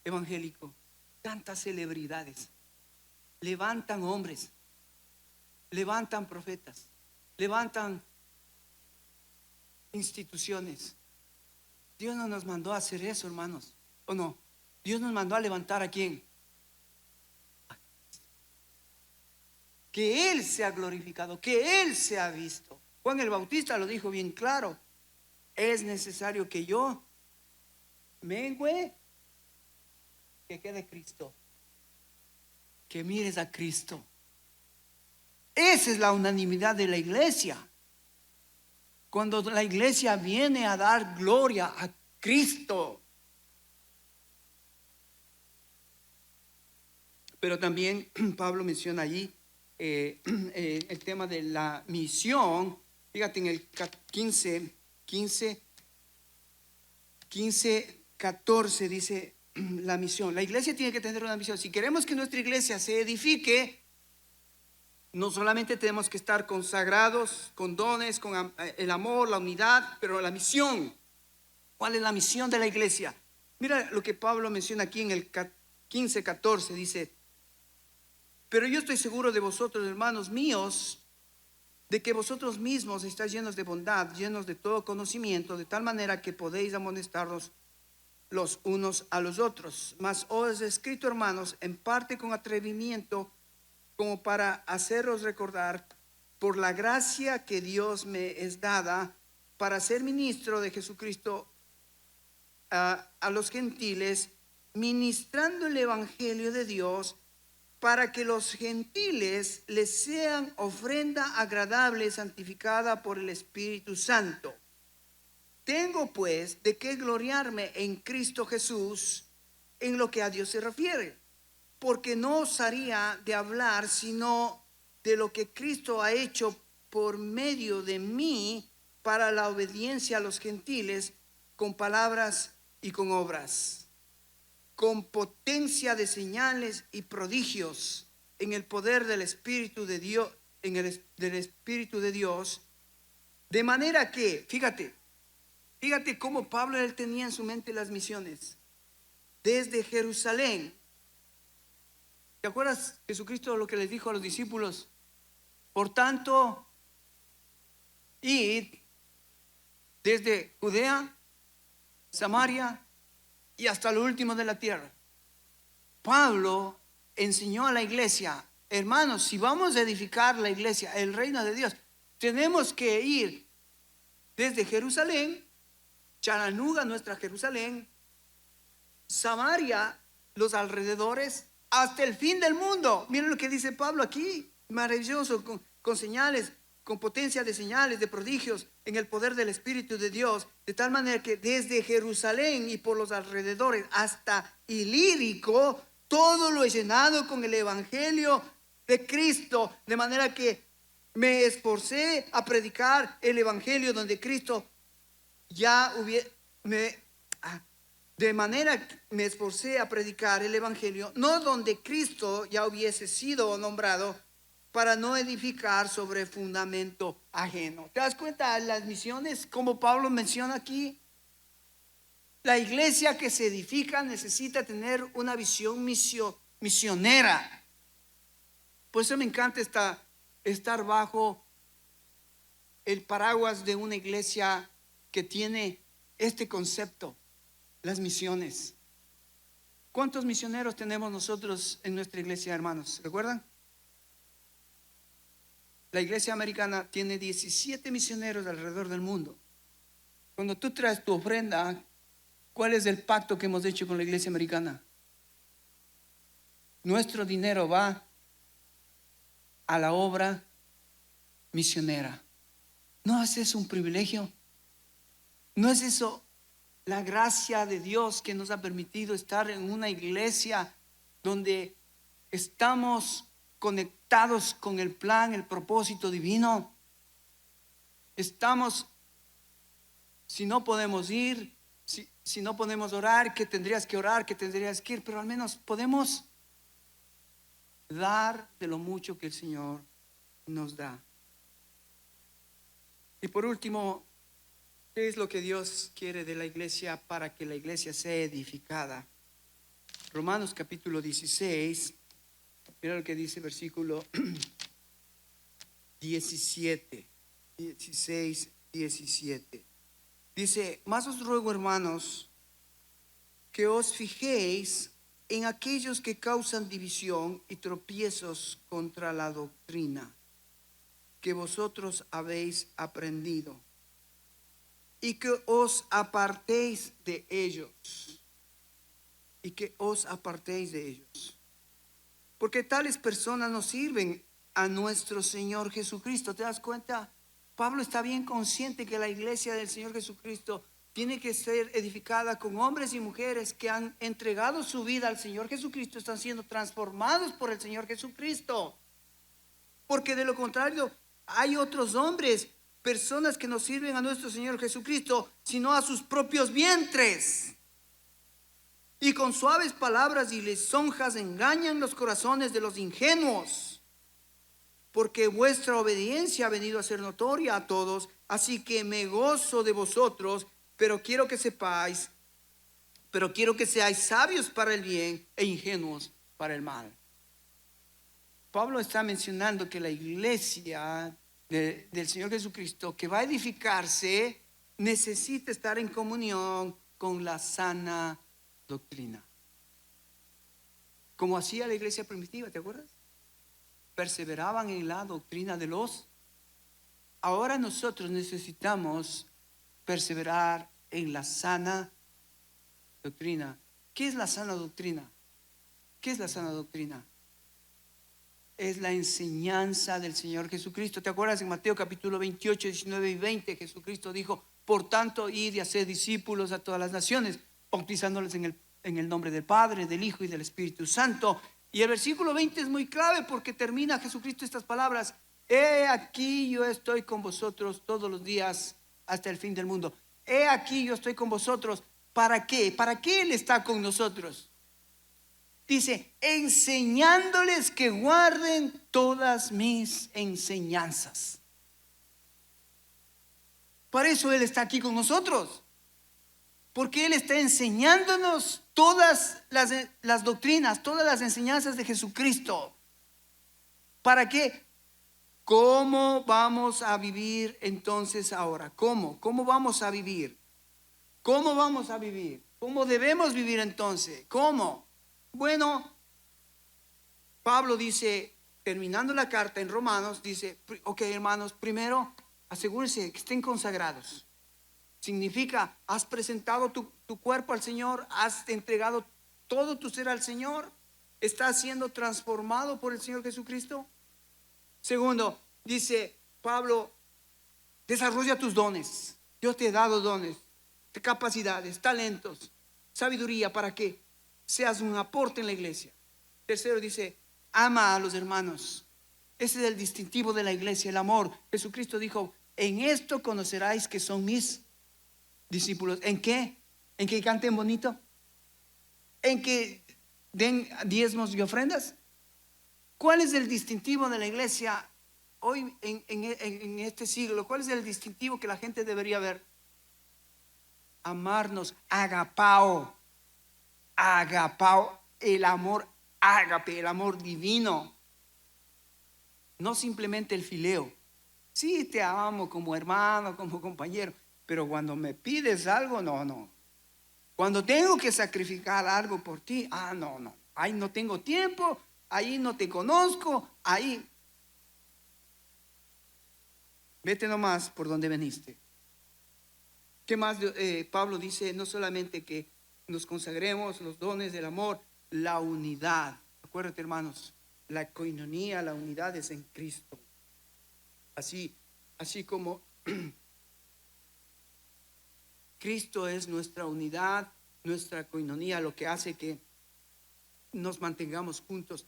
Speaker 2: evangélico. Tantas celebridades. Levantan hombres. Levantan profetas. Levantan instituciones. Dios no nos mandó a hacer eso, hermanos. ¿O no? Dios nos mandó a levantar ¿a quién? Que Él sea glorificado, que Él sea visto. Juan el Bautista lo dijo bien claro. Es necesario que yo mengüe, que quede Cristo. Que mires a Cristo. Esa es la unanimidad de la iglesia. Cuando la iglesia viene a dar gloria a Cristo. Pero también Pablo menciona allí el tema de la misión. Fíjate en el 14 dice la misión. La iglesia tiene que tener una misión. Si queremos que nuestra iglesia se edifique, no solamente tenemos que estar consagrados, con dones, con el amor, la unidad, pero la misión. ¿Cuál es la misión de la iglesia? Mira lo que Pablo menciona aquí en el 15:14. Dice, pero yo estoy seguro de vosotros, hermanos míos, de que vosotros mismos estáis llenos de bondad, llenos de todo conocimiento, de tal manera que podéis amonestarnos los unos a los otros. Mas os he escrito, hermanos, en parte con atrevimiento, como para haceros recordar por la gracia que Dios me es dada para ser ministro de Jesucristo a los gentiles, ministrando el evangelio de Dios, para que los gentiles les sean ofrenda agradable, santificada por el Espíritu Santo. Tengo pues de qué gloriarme en Cristo Jesús en lo que a Dios se refiere, porque no osaría de hablar sino de lo que Cristo ha hecho por medio de mí para la obediencia a los gentiles, con palabras y con obras, con potencia de señales y prodigios, en el poder del Espíritu de Dios, del Espíritu de Dios, de manera que, fíjate cómo Pablo él tenía en su mente las misiones desde Jerusalén. ¿Te acuerdas Jesucristo lo que les dijo a los discípulos? Por tanto, id desde Judea, Samaria y hasta lo último de la tierra. Pablo enseñó a la iglesia, hermanos, si vamos a edificar la iglesia, el reino de Dios, tenemos que ir desde Jerusalén, Chattanooga, nuestra Jerusalén, Samaria, los alrededores, hasta el fin del mundo. Miren lo que dice Pablo aquí, maravilloso, con señales, con potencia de señales, de prodigios, en el poder del Espíritu de Dios, de tal manera que desde Jerusalén y por los alrededores hasta Ilírico, todo lo he llenado con el Evangelio de Cristo, de manera que me esforcé a predicar el Evangelio donde Cristo ya hubiera, de manera que me esforcé a predicar el Evangelio, no donde Cristo ya hubiese sido nombrado, para no edificar sobre fundamento ajeno. ¿Te das cuenta? Las misiones, como Pablo menciona aquí, la iglesia que se edifica necesita tener una visión misionera. Por eso me encanta estar bajo el paraguas de una iglesia que tiene este concepto, las misiones. ¿Cuántos misioneros tenemos nosotros en nuestra iglesia, hermanos? ¿Recuerdan? La iglesia americana tiene 17 misioneros alrededor del mundo. Cuando tú traes tu ofrenda, ¿cuál es el pacto que hemos hecho con la iglesia americana? Nuestro dinero va a la obra misionera. ¿No es eso un privilegio? ¿No es eso la gracia de Dios que nos ha permitido estar en una iglesia donde estamos conectados con el plan, el propósito divino? Estamos, si no podemos ir, si no podemos orar, que tendrías que orar, que tendrías que ir, pero al menos podemos dar de lo mucho que el Señor nos da. Y por último, ¿qué es lo que Dios quiere de la iglesia para que la iglesia sea edificada? Romanos capítulo 16, mira lo que dice versículo 17. Dice: mas os ruego, hermanos, que os fijéis en aquellos que causan división y tropiezos contra la doctrina que vosotros habéis aprendido, y que os apartéis de ellos. Y que os apartéis de ellos. Porque tales personas no sirven a nuestro Señor Jesucristo. ¿Te das cuenta? Pablo está bien consciente que la iglesia del Señor Jesucristo tiene que ser edificada con hombres y mujeres que han entregado su vida al Señor Jesucristo, están siendo transformados por el Señor Jesucristo. Porque de lo contrario, hay otros hombres, personas que no sirven a nuestro Señor Jesucristo, sino a sus propios vientres. Y con suaves palabras y lisonjas engañan los corazones de los ingenuos. Porque vuestra obediencia ha venido a ser notoria a todos, así que me gozo de vosotros, pero quiero que seáis sabios para el bien e ingenuos para el mal. Pablo está mencionando que la iglesia del Señor Jesucristo que va a edificarse necesita estar en comunión con la sana doctrina, como hacía la iglesia primitiva. ¿Te acuerdas? Perseveraban en la doctrina de los. Ahora nosotros necesitamos perseverar en la sana doctrina. ¿Qué es la sana doctrina? ¿Qué es la sana doctrina? Es la enseñanza del Señor Jesucristo. ¿Te acuerdas en Mateo capítulo 28, 19 y 20? Jesucristo dijo: por tanto, id y haced discípulos a todas las naciones, bautizándoles en el nombre del Padre, del Hijo y del Espíritu Santo. Y el versículo 20 es muy clave porque termina Jesucristo estas palabras: he aquí yo estoy con vosotros todos los días hasta el fin del mundo. He aquí yo estoy con vosotros. ¿Para qué? ¿Para qué Él está con nosotros? Dice: enseñándoles que guarden todas mis enseñanzas. Para eso Él está aquí con nosotros. Porque Él está enseñándonos todas las doctrinas, todas las enseñanzas de Jesucristo. ¿Para qué? ¿Cómo vamos a vivir entonces ahora? ¿Cómo? ¿Cómo vamos a vivir? ¿Cómo vamos a vivir? ¿Cómo debemos vivir entonces? ¿Cómo? Bueno, Pablo dice, terminando la carta en Romanos, dice: ok, hermanos, primero asegúrense que estén consagrados. Significa, has presentado tu cuerpo al Señor, has entregado todo tu ser al Señor, estás siendo transformado por el Señor Jesucristo. Segundo, dice Pablo, desarrolla tus dones. Dios te ha dado dones, capacidades, talentos, sabiduría para que seas un aporte en la iglesia. Tercero dice, ama a los hermanos. Ese es el distintivo de la iglesia, el amor. Jesucristo dijo, en esto conoceráis que son mis discípulos. ¿En qué? ¿En que canten bonito? ¿En que den diezmos y ofrendas? ¿Cuál es el distintivo de la iglesia hoy en este siglo? ¿Cuál es el distintivo que la gente debería ver? Amarnos, agapao, agapao, el amor ágape, el amor divino. No simplemente el fileo. Sí, te amo como hermano, como compañero, pero cuando me pides algo, no. Cuando tengo que sacrificar algo por ti, no. Ahí no tengo tiempo, ahí no te conozco, ahí. Vete nomás por donde veniste. ¿Qué más? Pablo dice, no solamente que nos consagremos los dones del amor, la unidad. Acuérdate, hermanos, la coinonía, la unidad es en Cristo. Así como Cristo es nuestra unidad, nuestra coinonía, lo que hace que nos mantengamos juntos.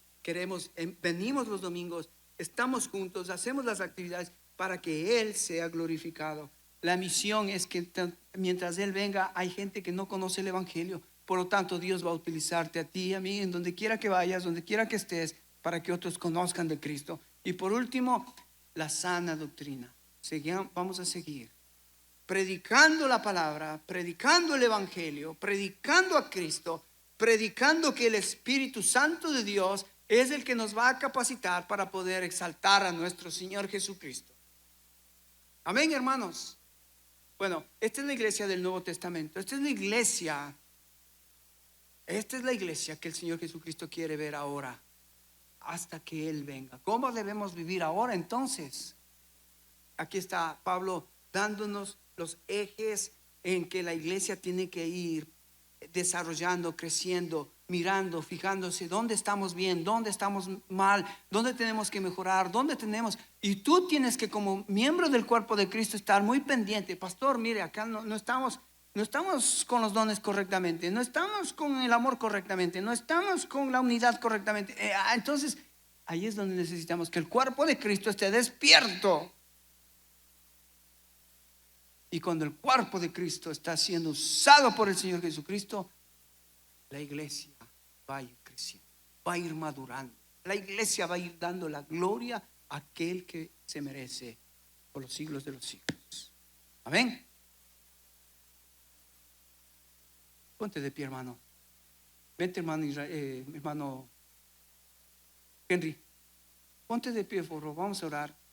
Speaker 2: Venimos los domingos, estamos juntos, hacemos las actividades para que Él sea glorificado. La misión es que mientras Él venga, hay gente que no conoce el Evangelio. Por lo tanto, Dios va a utilizarte a ti y a mí, en donde quiera que vayas, donde quiera que estés, para que otros conozcan de Cristo. Y por último, la sana doctrina. Vamos a seguir predicando la palabra, predicando el Evangelio, predicando a Cristo, predicando que el Espíritu Santo de Dios es el que nos va a capacitar para poder exaltar a nuestro Señor Jesucristo. Amén, hermanos. Bueno, esta es la iglesia del Nuevo Testamento. Esta es la iglesia que el Señor Jesucristo quiere ver ahora, hasta que Él venga. ¿Cómo debemos vivir ahora entonces? Aquí está Pablo dándonos los ejes en que la iglesia tiene que ir desarrollando, creciendo, mirando, fijándose dónde estamos bien, dónde estamos mal, dónde tenemos que mejorar, y tú tienes que, como miembro del cuerpo de Cristo, estar muy pendiente. Pastor, mire, acá no estamos con los dones correctamente, no estamos con el amor correctamente, no estamos con la unidad correctamente. Entonces ahí es donde necesitamos que el cuerpo de Cristo esté despierto. Y cuando el cuerpo de Cristo está siendo usado por el Señor Jesucristo, la iglesia va a ir creciendo, va a ir madurando. La iglesia va a ir dando la gloria a aquel que se merece por los siglos de los siglos. Amén. Ponte de pie, hermano. Vente, hermano Henry. Ponte de pie, por favor. Vamos a orar.